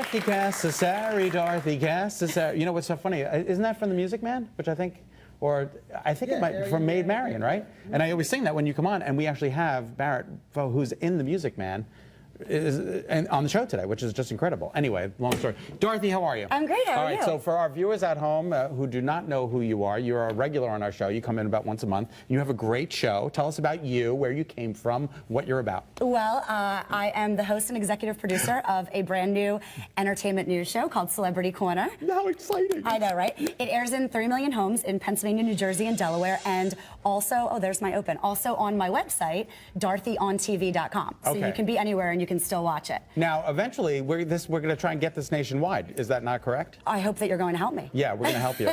Dorothy Cascerceri, Dorothy Cascerceri. You know what's so funny? Isn't that from The Music Man? Which I think, it might from Maid Marian, right? And I always sing that when you come on, and we actually have Barrett, who's in The Music Man, and on the show today, which is just incredible. Anyway, long story. Dorothy, how are you? I'm great. How are you? All right, so for our viewers at home who do not know who you are, you're a regular on our show. You come in about once a month. You have a great show. Tell us about you, where you came from, what you're about. Well, I am the host and executive producer of a brand new entertainment news show called Celebrity Corner. How exciting. I know, right? It airs in 3 million homes in Pennsylvania, New Jersey, and Delaware, and also, oh, there's my open, also on my website, DorothyOnTV.com. So you can be anywhere and you can still watch it. Now, eventually, we're going to try and get this nationwide. Is that not correct? I hope that you're going to help me. Yeah, we're going to help you.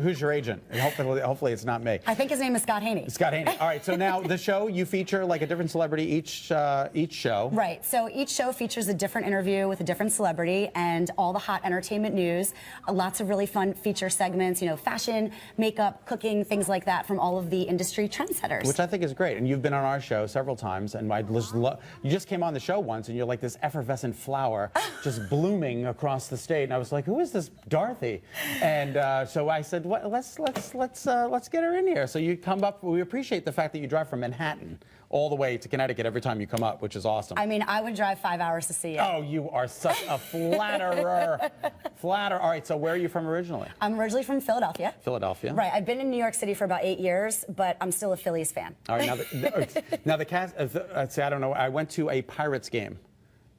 Who's your agent? Hopefully it's not me. I think his name is Scott Haney. Scott Haney. All right, so now the show, you feature like a different celebrity each show. Right, so each show features a different interview with a different celebrity and all the hot entertainment news, lots of really fun feature segments, you know, fashion, makeup, cooking, things like that from all of the industry trendsetters. Which I think is great, and you've been on our show several times, and you just came on the show once, and you're like this effervescent flower just blooming across the state, and I was like, who is this Dorothy? And so I said, let's get her in here. So you come up. We appreciate the fact that you drive from Manhattan all the way to Connecticut every time you come up, which is awesome. I mean, I would drive 5 hours to see you. Oh, you are such a flatterer. Flatterer. All right, so where are you from originally? I'm originally from Philadelphia. Philadelphia. Right, I've been in New York City for about 8 years, but I'm still a Phillies fan. All right, now the cast, I don't know, I went to a Pirates game.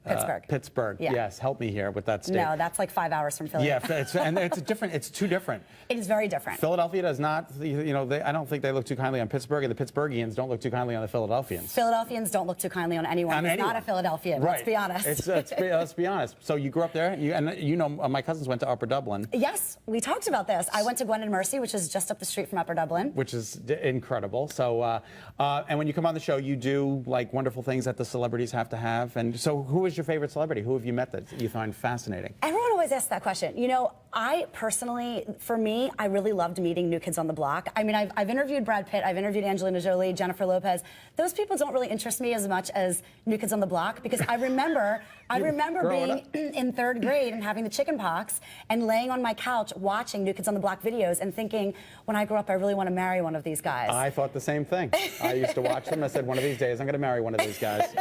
Pittsburgh. Pittsburgh. Yeah. Yes, help me here with that state. No, that's like 5 hours from Philly. Yeah, it's different. It's too different. It is very different. Philadelphia does not, you know, I don't think they look too kindly on Pittsburgh, and the Pittsburghians don't look too kindly on the Philadelphians. Philadelphians don't look too kindly on anyone who's not a Philadelphian. Right. Let's be honest. Let's be honest. So you grew up there, and you know, my cousins went to Upper Dublin. Yes, we talked about this. I went to Gwen and Mercy, which is just up the street from Upper Dublin. Which is incredible. So, and when you come on the show, you do like wonderful things that the celebrities have to have. And so, who is your favorite celebrity? Who have you met that you find fascinating? Everyone always asks that question. You know, I personally, for me, I really loved meeting New Kids on the Block. I mean, I've interviewed Brad Pitt, I've interviewed Angelina Jolie, Jennifer Lopez. Those people don't really interest me as much as New Kids on the Block, because I remember being in 3rd grade and having the chicken pox and laying on my couch watching New Kids on the Block videos and thinking, when I grow up, I really want to marry one of these guys. I thought the same thing. I used to watch them. I said, one of these days, I'm going to marry one of these guys.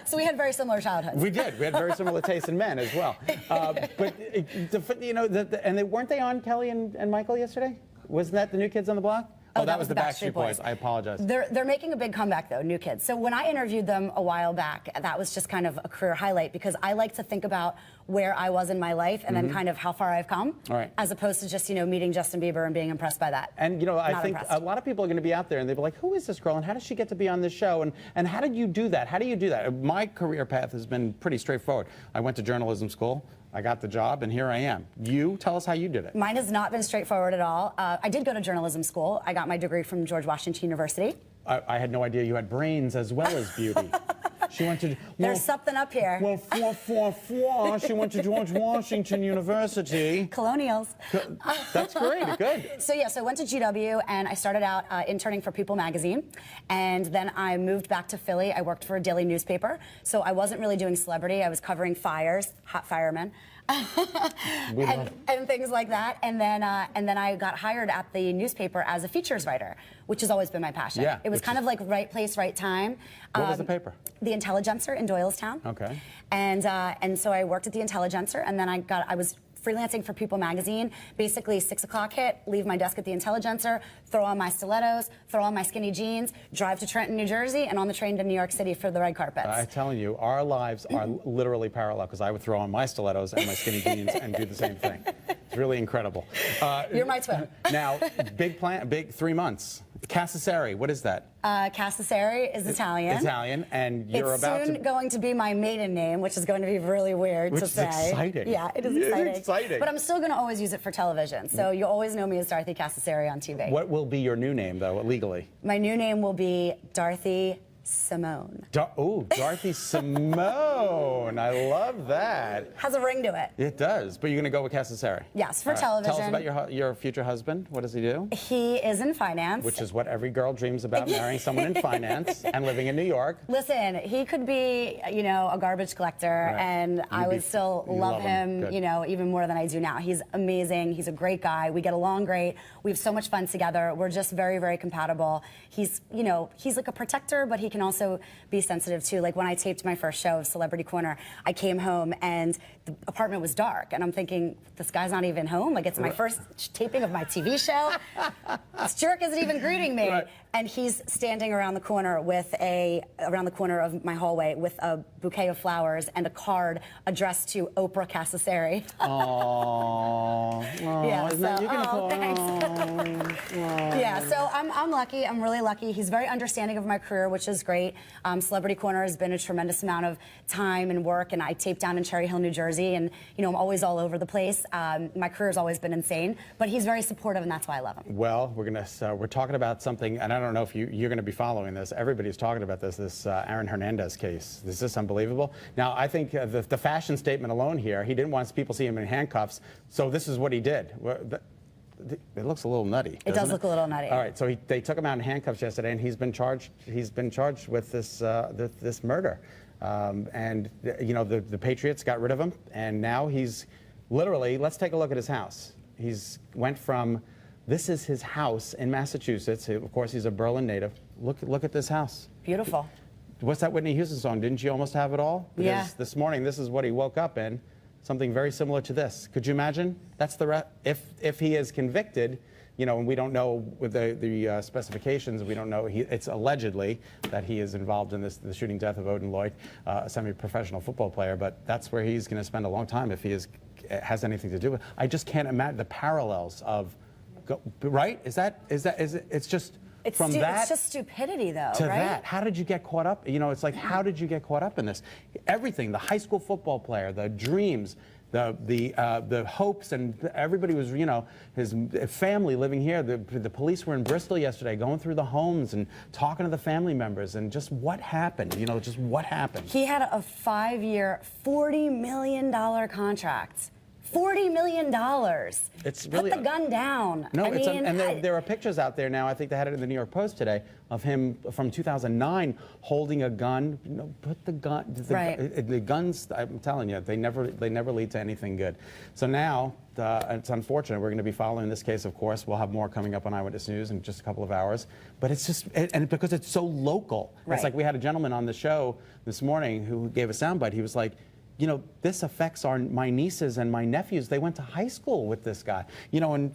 So we had very similar childhoods. We did. We had very similar tastes in men as well. But you know, weren't they on Kelly and Michael yesterday? Wasn't that the New Kids on the Block? Oh, that was the Backstreet Boys. I apologize. They're making a big comeback, though, New Kids. So when I interviewed them a while back, that was just kind of a career highlight, because I like to think about where I was in my life and then kind of how far I've come, as opposed to just, you know, meeting Justin Bieber and being impressed by that. And, you know, I think a lot of people are going to be out there and they'll be like, who is this girl and how does she get to be on this show? And how did you do that? How do you do that? My career path has been pretty straightforward. I went to journalism school. I got the job, and here I am. You tell us how you did it. Mine has not been straightforward at all. I did go to journalism school. I got my degree from George Washington University. I had no idea you had brains as well as beauty. She went to... There's something up here. Well, she went to George Washington University. Colonials. That's great, good. So yeah, so I went to GW and I started out interning for People magazine, and then I moved back to Philly. I worked for a daily newspaper, so I wasn't really doing celebrity. I was covering fires, hot firemen. and things like that, and then I got hired at the newspaper as a features writer, which has always been my passion. Yeah, it was kind of like right place, right time. What was the paper? The Intelligencer in Doylestown. Okay. And so I worked at the Intelligencer, and then I was freelancing for People magazine. Basically, 6 o'clock hit, leave my desk at the Intelligencer, throw on my stilettos, throw on my skinny jeans, drive to Trenton, New Jersey, and on the train to New York City for the red carpets. I'm telling you, our lives are literally parallel, because I would throw on my stilettos and my skinny jeans and do the same thing. It's really incredible. You're my twin. Now, big 3 months. Cascerceri, what is that? Cascerceri is Italian. Italian, and you're it's about soon going to be my maiden name, which is going to be really weird to say. Which is exciting. Yeah, it is exciting. It's exciting. But I'm still going to always use it for television, so you'll always know me as Dorothy Cascerceri on TV. What will be your new name, though, legally? My new name will be Dorothy Simone. Dorothy Simone. I love that. Has a ring to it. It does. But you're going to go with Cascerceri? Yes, for All right. television. Tell us about your future husband. What does he do? He is in finance. Which is what every girl dreams about, marrying someone in finance and living in New York. Listen, he could be, a garbage collector, Right. and I would still love him, Good. even more than I do now. He's amazing. He's a great guy. We get along great. We have so much fun together. We're just very, very compatible. He's, he's like a protector, but he can also be sensitive too. Like when I taped my first show of Celebrity Corner, I came home and the apartment was dark, and I'm thinking, this guy's not even home. Like it's my first taping of my TV show. This jerk isn't even greeting me. Right. And he's standing around the corner of my hallway with a bouquet of flowers and a card addressed to Oprah Cascerceri. Oh, Yeah, isn't that, you can call. thanks. Yeah, so I'm lucky. I'm really lucky. He's very understanding of my career, which is great. Celebrity Corner has been a tremendous amount of time and work, and I tape down in Cherry Hill, New Jersey, and I'm always all over the place. My career's always been insane, but he's very supportive, and that's why I love him. Well, we're talking about something, and I don't know if you're going to be following this. Everybody's talking about this Aaron Hernandez case. Is this unbelievable? Now, I think the fashion statement alone here, he didn't want people to see him in handcuffs, so this is what he did. It looks a little nutty. It does look a little nutty. All right, so they took him out in handcuffs yesterday, and he's been charged with this murder. And the Patriots got rid of him, and now he's literally. Let's take a look at his house. He's went from. This is his house in Massachusetts. Of course, he's a Berlin native. Look at this house. Beautiful. What's that Whitney Houston song? Didn't you almost have it all? Because Yeah. this morning, this is what he woke up in. Something very similar to this. Could you imagine? That's if he is convicted, and we don't know with the specifications. We don't know. It's allegedly that he is involved in the shooting death of Odin Lloyd, a semi-professional football player. But that's where he's going to spend a long time if he has anything to do with. I just can't imagine the parallels of. Right? It's just from that. It's just stupidity, though, to right? that. How did you get caught up? It's like, how did you get caught up in this? Everything, the high school football player, the dreams, the hopes, and everybody was, his family living here. The police were in Bristol yesterday going through the homes and talking to the family members, and just what happened, just what happened. He had a 5-year, $40 million contract. $40 million. It's really Put the gun down. No, there are pictures out there now. I think they had it in the New York Post today of him from 2009 holding a gun. Put the gun. The guns. I'm telling you, they never lead to anything good. So now it's unfortunate. We're going to be following this case, of course. We'll have more coming up on Eyewitness News in just a couple of hours. But it's just because it's so local. Right. It's like we had a gentleman on the show this morning who gave a soundbite. He was like, this affects my nieces and my nephews. They went to high school with this guy. And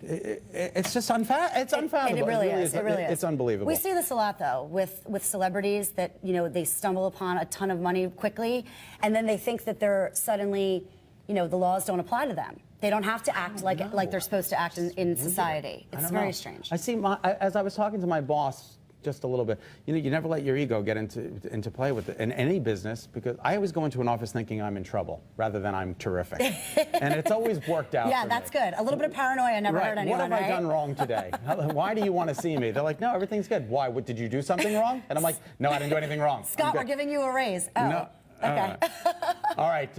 it's just it's unfathomable. It really is. It really is. It's unbelievable. We see this a lot, though, with celebrities that, they stumble upon a ton of money quickly, and then they think that they're suddenly, the laws don't apply to them. They don't have to act like they're supposed to act in society. It's very strange. I see. As I was talking to my boss just a little bit, you never let your ego get into play with it in any business, because I always go into an office thinking I'm in trouble rather than I'm terrific, and it's always worked out. Yeah, for that's me. good. A little bit of paranoia never hurt anyone. What have I done wrong today? Why do you want to see me? They're like, no, everything's good. Why? Did you do something wrong? And I'm like, no, I didn't do anything wrong. Scott, we're giving you a raise. Oh, no. okay. All right.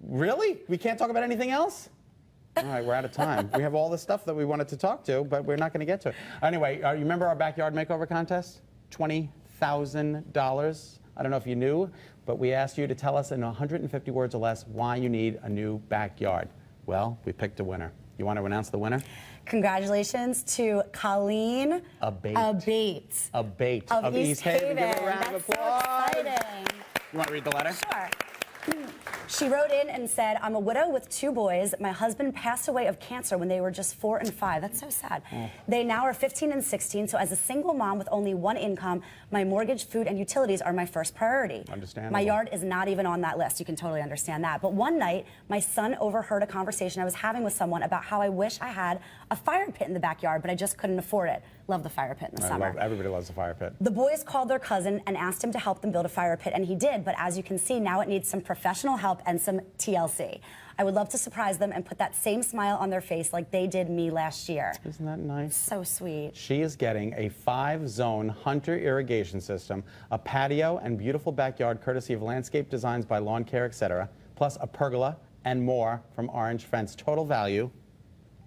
Really? We can't talk about anything else? All right, we're out of time. We have all the stuff that we wanted to talk to, but we're not going to get to it. Anyway, you remember our backyard makeover contest? $20,000. I don't know if you knew, but we asked you to tell us in 150 words or less why you need a new backyard. Well, we picked a winner. You want to announce the winner? Congratulations to Colleen Abate of East Haven. Give her a round of applause. So exciting. You want to read the letter? Sure. She wrote in and said, I'm a widow with 2 boys. My husband passed away of cancer when they were just 4 and 5. That's so sad. They now are 15 and 16, so as a single mom with only one income, my mortgage, food, and utilities are my first priority. Understandable. My yard is not even on that list. You can totally understand that. But one night, my son overheard a conversation I was having with someone about how I wish I had a fire pit in the backyard, but I just couldn't afford it. Love the fire pit in the summer. Everybody loves a fire pit. The boys called their cousin and asked him to help them build a fire pit, and he did. But as you can see, now it needs some professional help and some TLC. I would love to surprise them and put that same smile on their face like they did me last year. Isn't that nice? So sweet. She is getting a 5-zone Hunter irrigation system, a patio and beautiful backyard courtesy of Landscape Designs by Lawn Care, etc., plus a pergola and more from Orange Fence. Total value,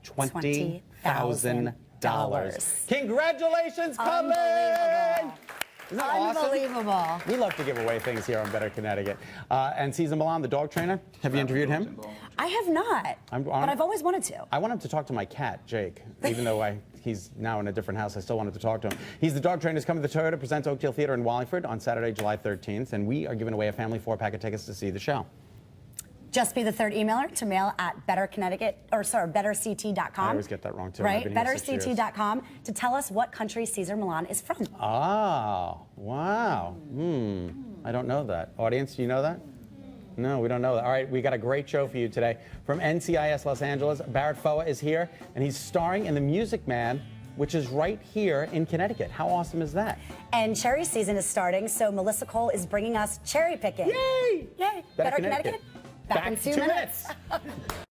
$20,000. Congratulations, Colleen! Isn't that awesome? Unbelievable. We love to give away things here on Better Connecticut. And Cesar Milan, the dog trainer, have you interviewed him? I have not, but I've always wanted to. I want him to talk to my cat, Jake. Even though he's now in a different house, I still wanted to talk to him. He's the dog trainer who's coming to the Toyota Presents Oak Hill Theater in Wallingford on Saturday, July 13th, and we are giving away a family 4-pack of tickets to see the show. Just be the third emailer to mail at betterct.com. I always get that wrong too. Right, betterct.com to tell us what country Cesar Milan is from. Oh, wow. I don't know that. Audience, do you know that? No, we don't know that. All right, we got a great show for you today. From NCIS Los Angeles, Barrett Foa is here, and he's starring in The Music Man, which is right here in Connecticut. How awesome is that? And cherry season is starting, so Melissa Cole is bringing us cherry picking. Yay! Yay! Better Connecticut. Back in 2 minutes.